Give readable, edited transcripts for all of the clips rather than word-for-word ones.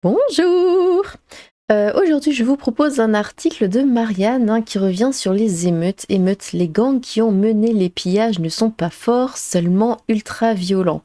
Bonjour! Aujourd'hui, je vous propose un article de Marianne qui revient sur les émeutes. Émeutes, les gangs qui ont mené les pillages ne sont pas forts, seulement ultra violents.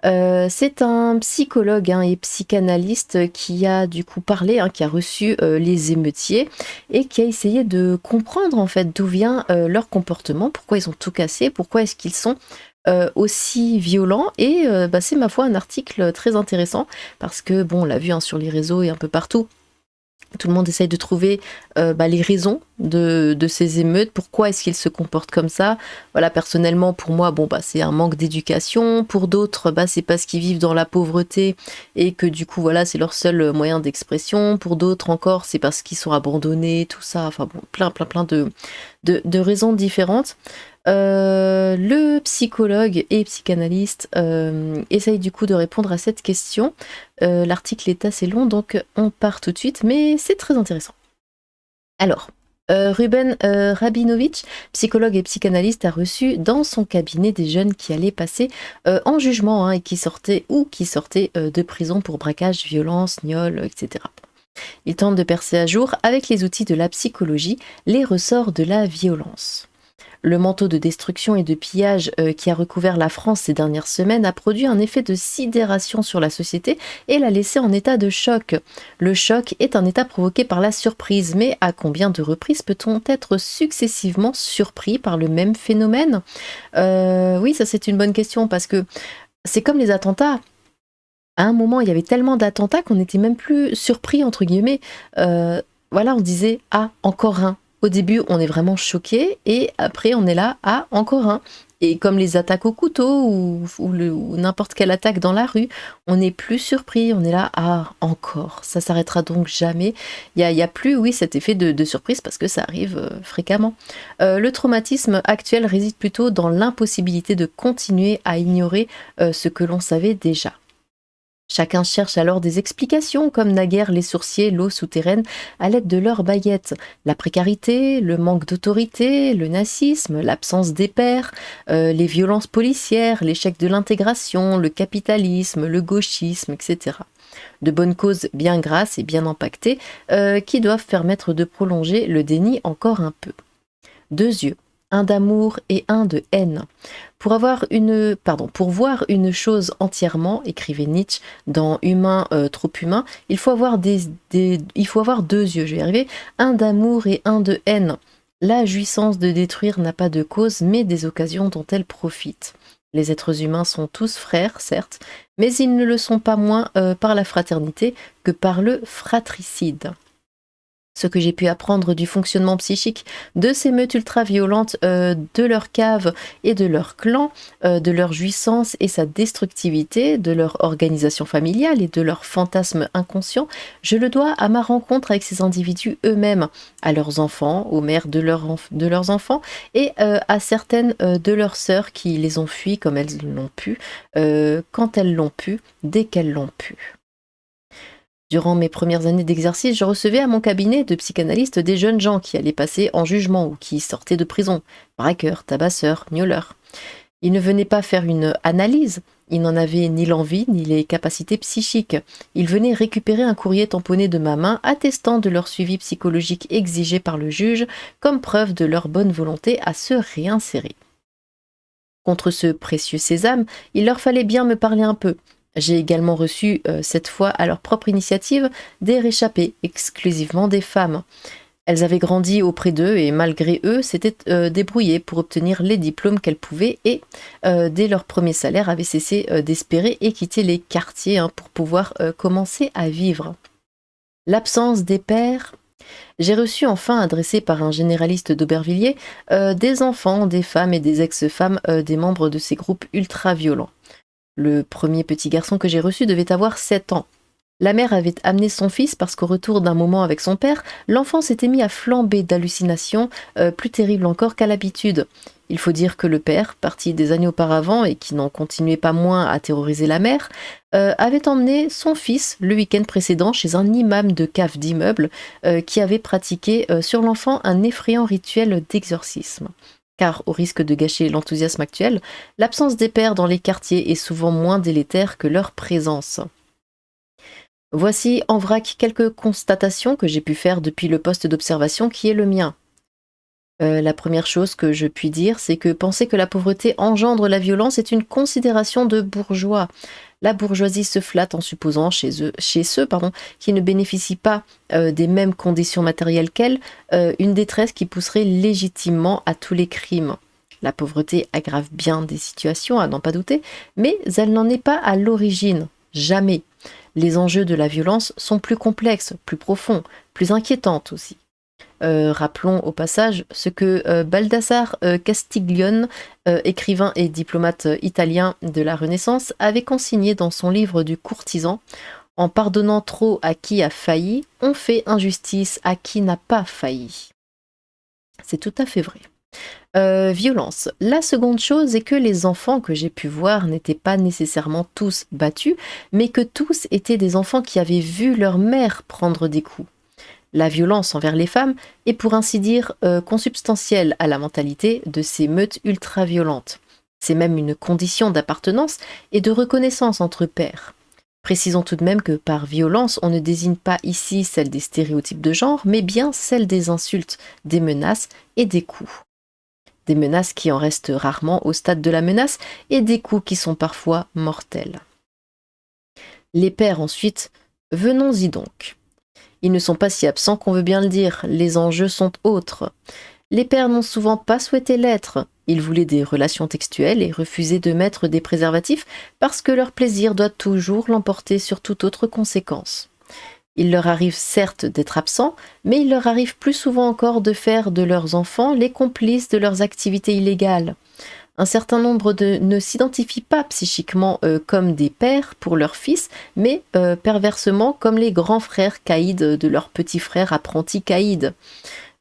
C'est un psychologue et psychanalyste qui a du coup parlé, qui a reçu les émeutiers et qui a essayé de comprendre en fait d'où vient leur comportement, pourquoi ils ont tout cassé, pourquoi est-ce qu'ils sont aussi violents. Et c'est ma foi un article très intéressant parce que bon, on l'a vu sur les réseaux et un peu partout. Tout le monde essaye de trouver les raisons de ces émeutes, pourquoi est-ce qu'ils se comportent comme ça. Voilà, personnellement, pour moi, c'est un manque d'éducation. Pour d'autres, c'est parce qu'ils vivent dans la pauvreté et que du coup, voilà, c'est leur seul moyen d'expression. Pour d'autres encore, c'est parce qu'ils sont abandonnés, tout ça. Enfin bon, plein de raisons différentes. Le psychologue et psychanalyste essaye du coup de répondre à cette question. L'article est assez long, donc on part tout de suite, mais c'est très intéressant. Alors, Ruben Rabinovitch, psychologue et psychanalyste, a reçu dans son cabinet des jeunes qui allaient passer en jugement et qui sortaient de prison pour braquage, violence, gnôle, etc. Il tente de percer à jour, avec les outils de la psychologie, les ressorts de la violence. Le manteau de destruction et de pillage qui a recouvert la France ces dernières semaines a produit un effet de sidération sur la société et l'a laissé en état de choc. Le choc est un état provoqué par la surprise, mais à combien de reprises peut-on être successivement surpris par le même phénomène ? Oui, ça c'est une bonne question parce que c'est comme les attentats. À un moment, il y avait tellement d'attentats qu'on n'était même plus surpris, entre guillemets. Voilà, on disait « Ah, encore un ». Au début, on est vraiment choqué et après, on est là « Ah, encore un ». Et comme les attaques au couteau ou n'importe quelle attaque dans la rue, on n'est plus surpris, on est là « Ah, encore ». Ça s'arrêtera donc jamais. Il y a plus, oui, cet effet de surprise parce que ça arrive fréquemment. Le traumatisme actuel réside plutôt dans l'impossibilité de continuer à ignorer ce que l'on savait déjà. Chacun cherche alors des explications, comme naguère les sourciers, l'eau souterraine, à l'aide de leurs baguettes. La précarité, le manque d'autorité, le nazisme, l'absence des pairs, les violences policières, l'échec de l'intégration, le capitalisme, le gauchisme, etc. De bonnes causes bien grasses et bien impactées qui doivent permettre de prolonger le déni encore un peu. Deux yeux, un d'amour et un de haine. Pour voir une chose entièrement, écrivait Nietzsche dans Humain, trop humain, il faut avoir il faut avoir deux yeux, je vais y arriver, un d'amour et un de haine. La jouissance de détruire n'a pas de cause, mais des occasions dont elle profite. Les êtres humains sont tous frères, certes, mais ils ne le sont pas moins par la fraternité que par le fratricide. Ce que j'ai pu apprendre du fonctionnement psychique de ces meutes ultra-violentes, de leur cave et de leur clan, de leur jouissance et sa destructivité, de leur organisation familiale et de leurs fantasmes inconscients, je le dois à ma rencontre avec ces individus eux-mêmes, à leurs enfants, aux mères de leurs enfants et à certaines de leurs sœurs qui les ont fuis comme elles l'ont pu, quand elles l'ont pu, dès qu'elles l'ont pu. Durant mes premières années d'exercice, je recevais à mon cabinet de psychanalyste des jeunes gens qui allaient passer en jugement ou qui sortaient de prison, braqueurs, tabasseurs, gnôleurs. Ils ne venaient pas faire une analyse, ils n'en avaient ni l'envie ni les capacités psychiques. Ils venaient récupérer un courrier tamponné de ma main attestant de leur suivi psychologique exigé par le juge comme preuve de leur bonne volonté à se réinsérer. Contre ce précieux sésame, il leur fallait bien me parler un peu. J'ai également reçu, cette fois à leur propre initiative, des réchappés, exclusivement des femmes. Elles avaient grandi auprès d'eux et malgré eux, s'étaient débrouillées pour obtenir les diplômes qu'elles pouvaient et, dès leur premier salaire, avaient cessé d'espérer et quitté les quartiers pour pouvoir commencer à vivre. L'absence des pères. J'ai reçu enfin, adressé par un généraliste d'Aubervilliers, des enfants, des femmes et des ex-femmes des membres de ces groupes ultra-violents. Le premier petit garçon que j'ai reçu devait avoir 7 ans. La mère avait amené son fils parce qu'au retour d'un moment avec son père, l'enfant s'était mis à flamber d'hallucinations, plus terribles encore qu'à l'habitude. Il faut dire que le père, parti des années auparavant et qui n'en continuait pas moins à terroriser la mère, avait emmené son fils le week-end précédent chez un imam de cave d'immeuble qui avait pratiqué sur l'enfant un effrayant rituel d'exorcisme. Car, au risque de gâcher l'enthousiasme actuel, l'absence des pères dans les quartiers est souvent moins délétère que leur présence. Voici en vrac quelques constatations que j'ai pu faire depuis le poste d'observation qui est le mien. La première chose que je puis dire, c'est que penser que la pauvreté engendre la violence est une considération de bourgeois. La bourgeoisie se flatte en supposant chez ceux qui ne bénéficient pas des mêmes conditions matérielles qu'elle, une détresse qui pousserait légitimement à tous les crimes. La pauvreté aggrave bien des situations, à n'en pas douter, mais elle n'en est pas à l'origine. Jamais. Les enjeux de la violence sont plus complexes, plus profonds, plus inquiétants aussi. Rappelons au passage ce que Baldassare Castiglione, écrivain et diplomate italien de la Renaissance, avait consigné dans son livre du courtisan. En pardonnant trop à qui a failli, on fait injustice à qui n'a pas failli. C'est tout à fait vrai. Violence. La seconde chose est que les enfants que j'ai pu voir n'étaient pas nécessairement tous battus, mais que tous étaient des enfants qui avaient vu leur mère prendre des coups. La violence envers les femmes est pour ainsi dire consubstantielle à la mentalité de ces meutes ultra-violentes. C'est même une condition d'appartenance et de reconnaissance entre pairs. Précisons tout de même que par violence, on ne désigne pas ici celle des stéréotypes de genre, mais bien celle des insultes, des menaces et des coups. Des menaces qui en restent rarement au stade de la menace et des coups qui sont parfois mortels. Les pères ensuite, venons-y donc. Ils ne sont pas si absents qu'on veut bien le dire, les enjeux sont autres. Les pères n'ont souvent pas souhaité l'être. Ils voulaient des relations textuelles et refusaient de mettre des préservatifs parce que leur plaisir doit toujours l'emporter sur toute autre conséquence. Il leur arrive certes d'être absents, mais il leur arrive plus souvent encore de faire de leurs enfants les complices de leurs activités illégales. Un certain nombre ne s'identifient pas psychiquement comme des pères pour leurs fils, mais perversement comme les grands frères caïds de leurs petits frères apprentis caïds.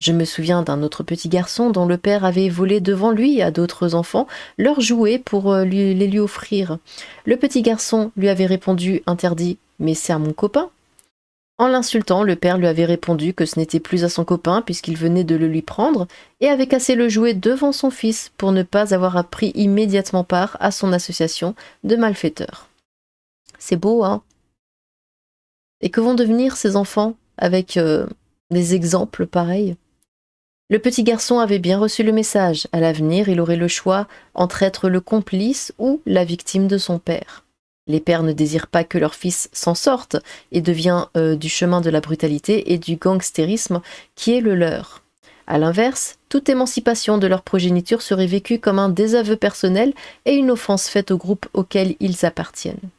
Je me souviens d'un autre petit garçon dont le père avait volé devant lui à d'autres enfants leurs jouets pour les lui offrir. Le petit garçon lui avait répondu interdit « mais c'est à mon copain ». En l'insultant, le père lui avait répondu que ce n'était plus à son copain puisqu'il venait de le lui prendre et avait cassé le jouet devant son fils pour ne pas avoir pris immédiatement part à son association de malfaiteurs. C'est beau, hein? Et que vont devenir ces enfants avec des exemples pareils? Le petit garçon avait bien reçu le message. À l'avenir, il aurait le choix entre être le complice ou la victime de son père. Les pères ne désirent pas que leur fils s'en sorte et devienne du chemin de la brutalité et du gangstérisme qui est le leur. A l'inverse, toute émancipation de leur progéniture serait vécue comme un désaveu personnel et une offense faite au groupe auquel ils appartiennent.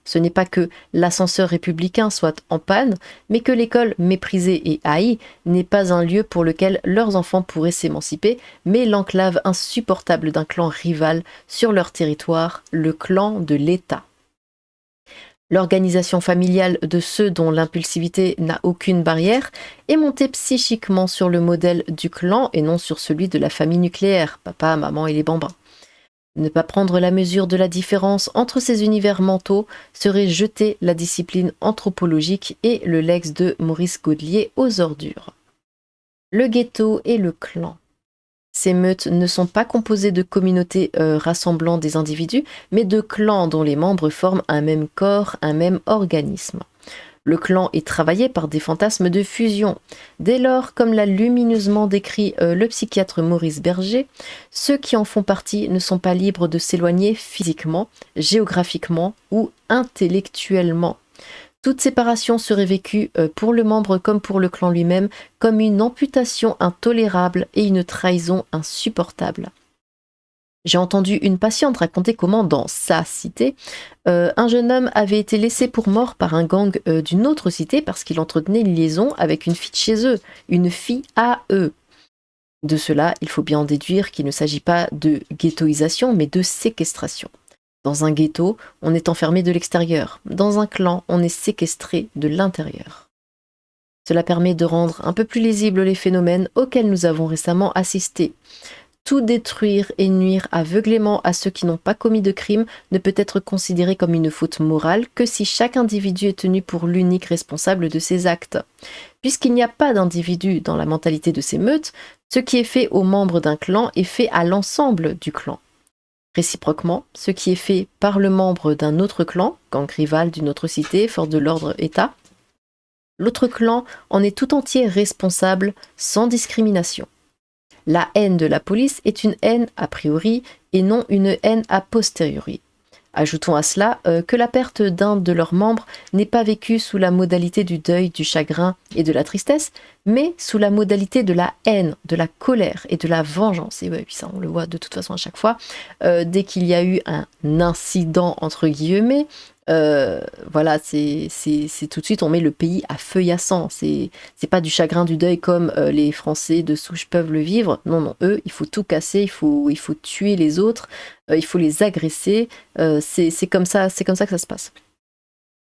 Ce n'est pas que l'ascenseur républicain soit en panne, mais que l'école méprisée et haïe n'est pas un lieu pour lequel leurs enfants pourraient s'émanciper, mais l'enclave insupportable d'un clan rival sur leur territoire, le clan de l'État. L'organisation familiale de ceux dont l'impulsivité n'a aucune barrière est montée psychiquement sur le modèle du clan et non sur celui de la famille nucléaire, papa, maman et les bambins. Ne pas prendre la mesure de la différence entre ces univers mentaux serait jeter la discipline anthropologique et le lex de Maurice Godelier aux ordures. Le ghetto et le clan. Ces meutes ne sont pas composées de communautés rassemblant des individus, mais de clans dont les membres forment un même corps, un même organisme. Le clan est travaillé par des fantasmes de fusion. Dès lors, comme l'a lumineusement décrit le psychiatre Maurice Berger, ceux qui en font partie ne sont pas libres de s'éloigner physiquement, géographiquement ou intellectuellement. Toute séparation serait vécue pour le membre comme pour le clan lui-même comme une amputation intolérable et une trahison insupportable. J'ai entendu une patiente raconter comment, dans sa cité, un jeune homme avait été laissé pour mort par un gang d'une autre cité parce qu'il entretenait une liaison avec une fille de chez eux, une fille à eux. De cela, il faut bien en déduire qu'il ne s'agit pas de ghettoisation, mais de séquestration. Dans un ghetto, on est enfermé de l'extérieur. Dans un clan, on est séquestré de l'intérieur. Cela permet de rendre un peu plus lisibles les phénomènes auxquels nous avons récemment assisté. Tout détruire et nuire aveuglément à ceux qui n'ont pas commis de crime ne peut être considéré comme une faute morale que si chaque individu est tenu pour l'unique responsable de ses actes. Puisqu'il n'y a pas d'individu dans la mentalité de ces meutes, ce qui est fait aux membres d'un clan est fait à l'ensemble du clan. Réciproquement, ce qui est fait par le membre d'un autre clan, gang rival d'une autre cité, force de l'ordre, État, l'autre clan en est tout entier responsable sans discrimination. La haine de la police est une haine a priori et non une haine a posteriori. Ajoutons à cela que la perte d'un de leurs membres n'est pas vécue sous la modalité du deuil, du chagrin et de la tristesse, mais sous la modalité de la haine, de la colère et de la vengeance. Et oui, ça on le voit de toute façon à chaque fois. Dès qu'il y a eu un incident, entre guillemets, voilà, c'est tout de suite, on met le pays à feu et à sang. C'est pas du chagrin, du deuil comme les Français de souche peuvent le vivre. Non, non, eux, il faut tout casser, il faut tuer les autres, il faut les agresser. C'est comme ça que ça se passe.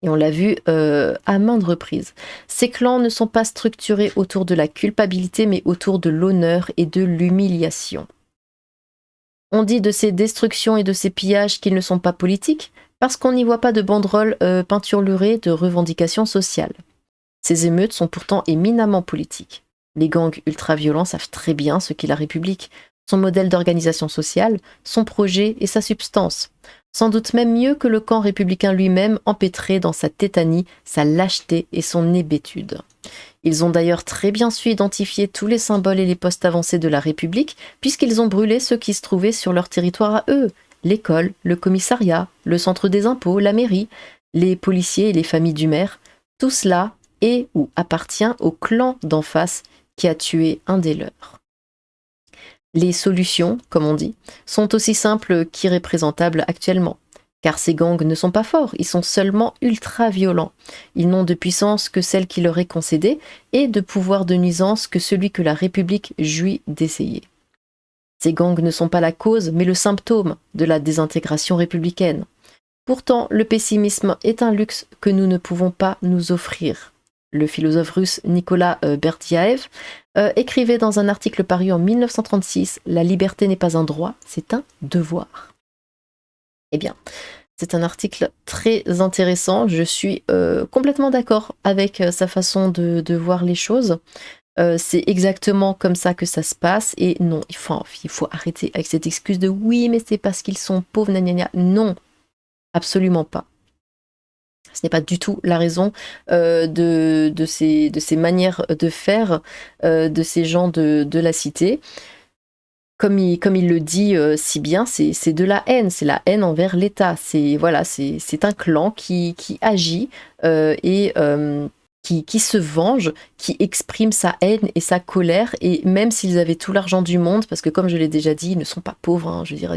Et on l'a vu à maintes reprises. Ces clans ne sont pas structurés autour de la culpabilité, mais autour de l'honneur et de l'humiliation. On dit de ces destructions et de ces pillages qu'ils ne sont pas politiques, parce qu'on n'y voit pas de banderoles peinturlurées de revendications sociales. Ces émeutes sont pourtant éminemment politiques. Les gangs ultra-violents savent très bien ce qu'est la République, son modèle d'organisation sociale, son projet et sa substance. Sans doute même mieux que le camp républicain lui-même empêtré dans sa tétanie, sa lâcheté et son hébétude. Ils ont d'ailleurs très bien su identifier tous les symboles et les postes avancés de la République, puisqu'ils ont brûlé ceux qui se trouvaient sur leur territoire à eux, l'école, le commissariat, le centre des impôts, la mairie, les policiers et les familles du maire. Tout cela est ou appartient au clan d'en face qui a tué un des leurs. Les solutions, comme on dit, sont aussi simples qu'irreprésentables actuellement. Car ces gangs ne sont pas forts, ils sont seulement ultra-violents. Ils n'ont de puissance que celle qui leur est concédée et de pouvoir de nuisance que celui que la République jouit d'essayer. Ces gangs ne sont pas la cause, mais le symptôme de la désintégration républicaine. Pourtant, le pessimisme est un luxe que nous ne pouvons pas nous offrir. Le philosophe russe Nicolas Berdyaev écrivait dans un article paru en 1936 « La liberté n'est pas un droit, c'est un devoir ». Eh bien, c'est un article très intéressant. Je suis complètement d'accord avec sa façon de voir les choses. C'est exactement comme ça que ça se passe. Et non, il faut arrêter avec cette excuse de « oui, mais c'est parce qu'ils sont pauvres, gna gna gna ». Non, absolument pas. Ce n'est pas du tout la raison de ces manières de faire de ces gens de la cité. Comme il le dit si bien, c'est de la haine, c'est la haine envers l'État. C'est un clan qui agit et qui se venge, qui exprime sa haine et sa colère. Et même s'ils avaient tout l'argent du monde, parce que comme je l'ai déjà dit, ils ne sont pas pauvres. Hein, je veux dire,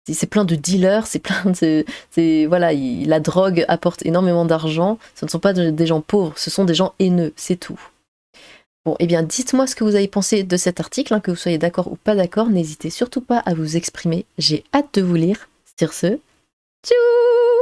c'est plein de dealers, la drogue apporte énormément d'argent. Ce ne sont pas des gens pauvres, ce sont des gens haineux, c'est tout. Bon, eh bien, dites-moi ce que vous avez pensé de cet article, que vous soyez d'accord ou pas d'accord. N'hésitez surtout pas à vous exprimer. J'ai hâte de vous lire. Sur ce, tchou!